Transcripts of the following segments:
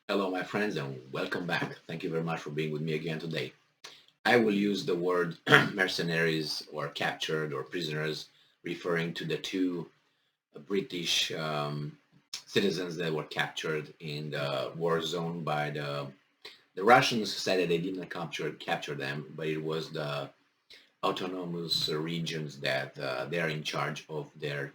Hello, my friends, and welcome back. Thank you very much for being with me again today. I will use the word mercenaries or captured or prisoners, referring to the two British citizens that were captured in the war zone by the Russians. Said that they didn't capture them, but it was the autonomous regions that they are in charge of their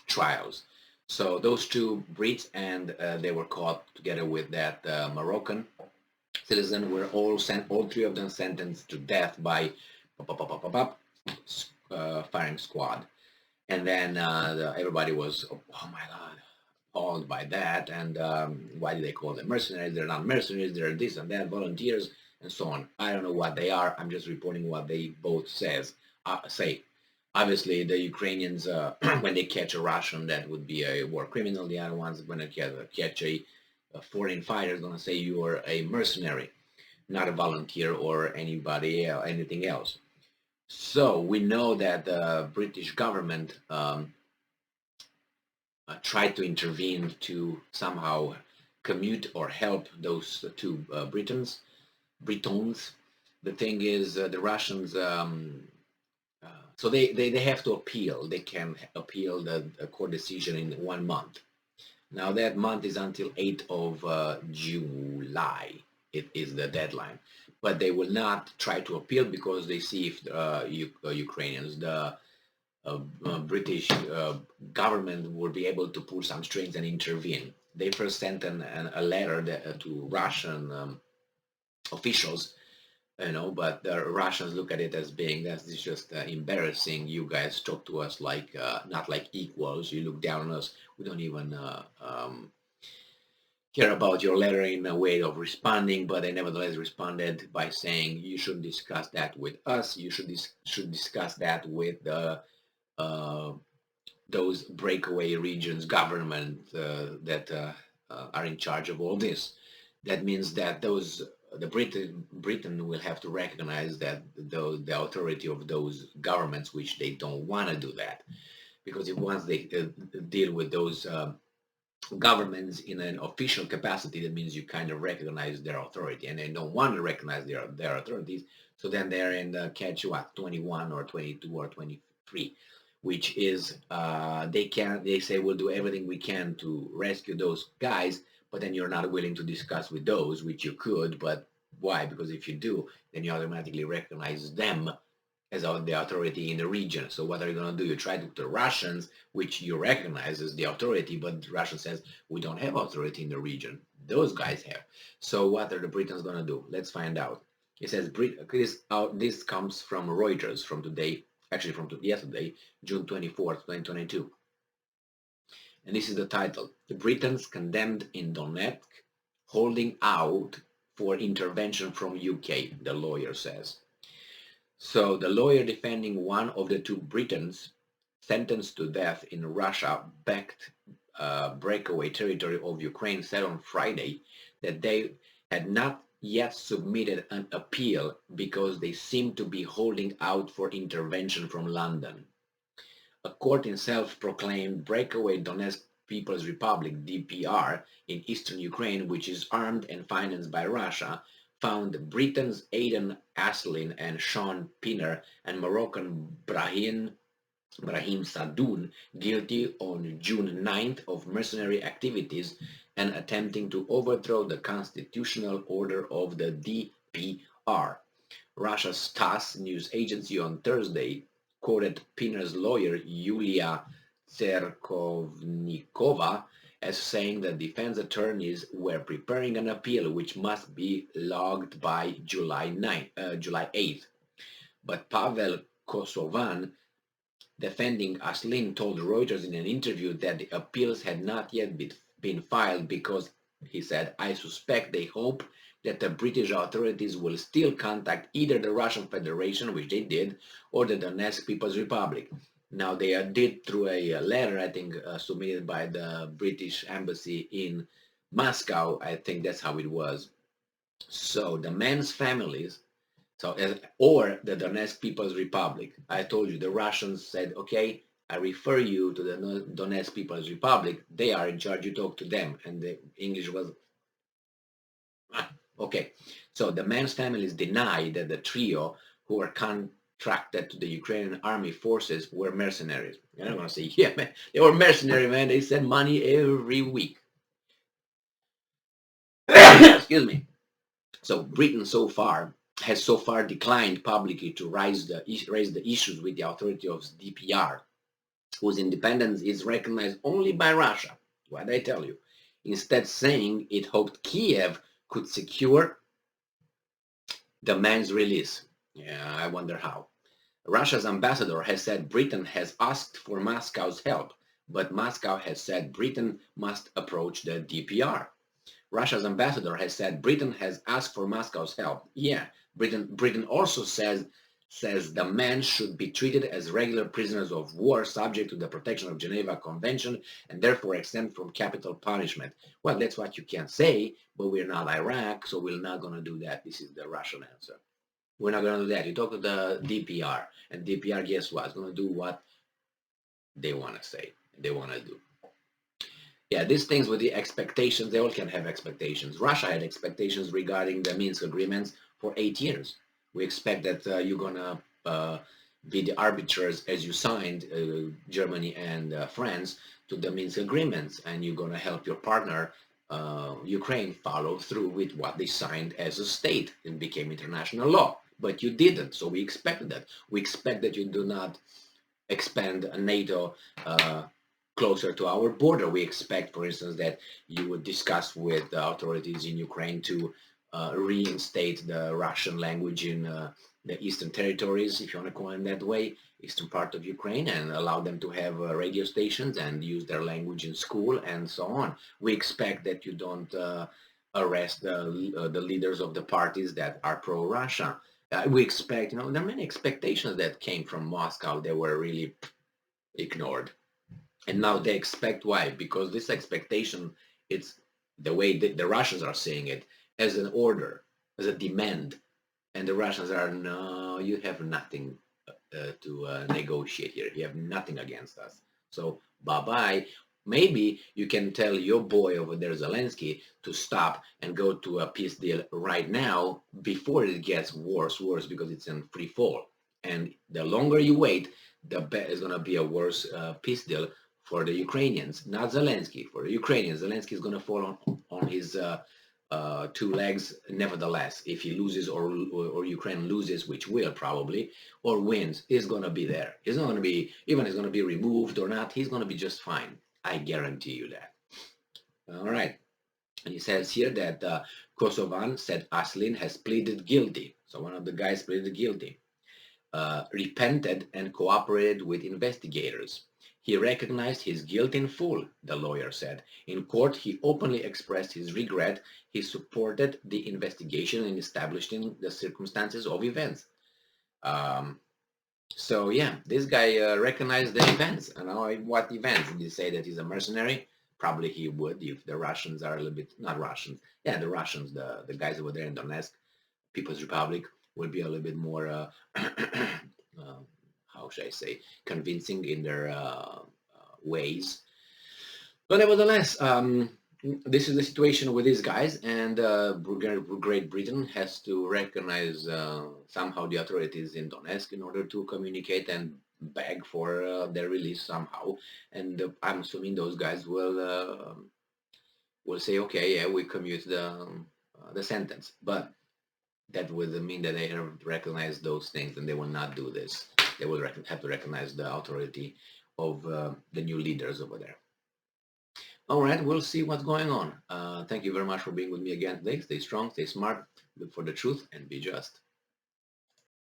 trials. So those two Brits and they were caught together with that Moroccan citizen were all three of them sentenced to death by firing squad. And then everybody was, oh my God, appalled by that. And why do they call them mercenaries? They're not mercenaries. They're this and that, volunteers, and so on. I don't know what they are. I'm just reporting what they both say. Obviously, the Ukrainians, when they catch a Russian, that would be a war criminal. The other ones, when they catch a foreign fighter, is going to say you are a mercenary, not a volunteer or anything else. So we know that the British government tried to intervene to somehow commute or help those two Britons. The thing is, the Russians, so they have to appeal. They can appeal the court decision in 1 month. Now that month is until 8th of July. It is the deadline. But they will not try to appeal because they see if Ukrainians, the British government would be able to pull some strings and intervene. They first sent a letter to Russian officials, but the Russians look at it as being that's just embarrassing. You guys talk to us like not like equals. You look down on us. We don't even care about your letter in a way of responding, but they nevertheless responded by saying you shouldn't discuss that with us. You should discuss that with the uh, those breakaway regions government that are in charge of all this. That means that Britain will have to recognize that the authority of those governments, which they don't want to do that, because if once they deal with those governments in an official capacity, that means you kind of recognize their authority, and they don't want to recognize their authorities. So then they're in the catch what 21 or 22 or 23, which is they say we'll do everything we can to rescue those guys, but then you're not willing to discuss with those, which you could, but why? Because if you do, then you automatically recognize them as the authority in the region. So what are you going to do? You try to the Russians, which you recognize as the authority, but Russia says we don't have authority in the region. Those guys have. So what are the Britons going to do? Let's find out. It says this comes from Reuters from today, actually from yesterday, June 24th, 2022. And this is the title. The Britons condemned in Donetsk, holding out for intervention from UK, the lawyer says. So the lawyer defending one of the two Britons sentenced to death in Russia-backed breakaway territory of Ukraine said on Friday that they had not yet submitted an appeal because they seemed to be holding out for intervention from London. A court in self-proclaimed breakaway Donetsk People's Republic (DPR) in eastern Ukraine, which is armed and financed by Russia, found Britons Aidan Aslin and Sean Pinner and Moroccan Brahim Sadoun guilty on June 9th of mercenary activities and attempting to overthrow the constitutional order of the DPR. Russia's TASS news agency on Thursday quoted Pinner's lawyer Yulia Tserkovnikova as saying that defense attorneys were preparing an appeal which must be logged by July 8th. But Pavel Kosovan, defending Aslin, told Reuters in an interview that the appeals had not yet been filed because, he said, I suspect they hope that the British authorities will still contact either the Russian Federation, which they did, or the Donetsk People's Republic. Now, they did through a letter, I think, submitted by the British embassy in Moscow. I think that's how it was. So the men's families or the Donetsk People's Republic. I told you the Russians said, okay, I refer you to the Donetsk People's Republic. They are in charge. You talk to them. And the English was Okay, so the man's families denied that the trio who were contracted to the Ukrainian army forces were mercenaries. I don't want to say, yeah, man, they were mercenary, man. They sent money every week. Excuse me. So Britain has so far declined publicly to raise the issues with the authority of DPR, whose independence is recognized only by Russia. What did I tell you? Instead, saying it hoped Kiev could secure the man's release. Yeah, I wonder how. Russia's ambassador has said Britain has asked for Moscow's help, but Moscow has said Britain must approach the DPR. Russia's ambassador has said Britain has asked for Moscow's help. Yeah, Britain also says the men should be treated as regular prisoners of war subject to the protection of Geneva Convention and therefore exempt from capital punishment. Well, that's what you can say, but we're not Iraq, so we're not going to do that. This is the Russian answer. We're not going to do that. You talk to the DPR, and DPR, guess what? It's going to do what they want to say, they want to do. Yeah, these things with the expectations, they all can have expectations. Russia had expectations regarding the Minsk agreements for 8 years. We expect that you're going to be the arbiters as you signed, Germany and France, to the Minsk agreements, and you're going to help your partner, Ukraine, follow through with what they signed as a state and became international law. But you didn't, so we expected that. We expect that you do not expand NATO closer to our border. We expect, for instance, that you would discuss with the authorities in Ukraine to reinstate the Russian language in the eastern territories, if you want to call it that way, eastern part of Ukraine, and allow them to have radio stations and use their language in school and so on. We expect that you don't arrest the leaders of the parties that are pro-Russia. We expect, there are many expectations that came from Moscow that were really ignored. And now they expect, why? Because this expectation, it's the way the Russians are saying it, as an order, as a demand. And the Russians are, no, you have nothing to negotiate here. You have nothing against us. So bye-bye. Maybe you can tell your boy over there, Zelensky, to stop and go to a peace deal right now before it gets worse, because it's in free fall. And the longer you wait, the better is going to be a worse peace deal for the Ukrainians, not Zelensky. For the Ukrainians, Zelensky is going to fall on his two legs nevertheless. If he loses or Ukraine loses, which will probably, or wins, he's going to be there. He's not going to be, even he's going to be removed or not, he's going to be just fine. I guarantee you that. All right. And he says here that Kosovan said Aslin has pleaded guilty. So one of the guys pleaded guilty. Repented and cooperated with investigators. He recognized his guilt in full, the lawyer said. In court, he openly expressed his regret. He supported the investigation in establishing the circumstances of events. So yeah, this guy recognized the events. And what events? Did he say that he's a mercenary? Probably he would if the Russians are a little bit, not Russians, yeah, the Russians, the guys over there in Donetsk, People's Republic, will be a little bit more, how should I say, convincing in their ways. But nevertheless, this is the situation with these guys, and Great Britain has to recognize somehow the authorities in Donetsk in order to communicate and beg for their release somehow. And I'm assuming those guys will say, okay, yeah, we commute the sentence. But that would mean that they have recognized those things, and they will not do this. They will have to recognize the authority of the new leaders over there. All right, we'll see what's going on. Thank you very much for being with me again today. Stay strong, stay smart, look for the truth, and be just.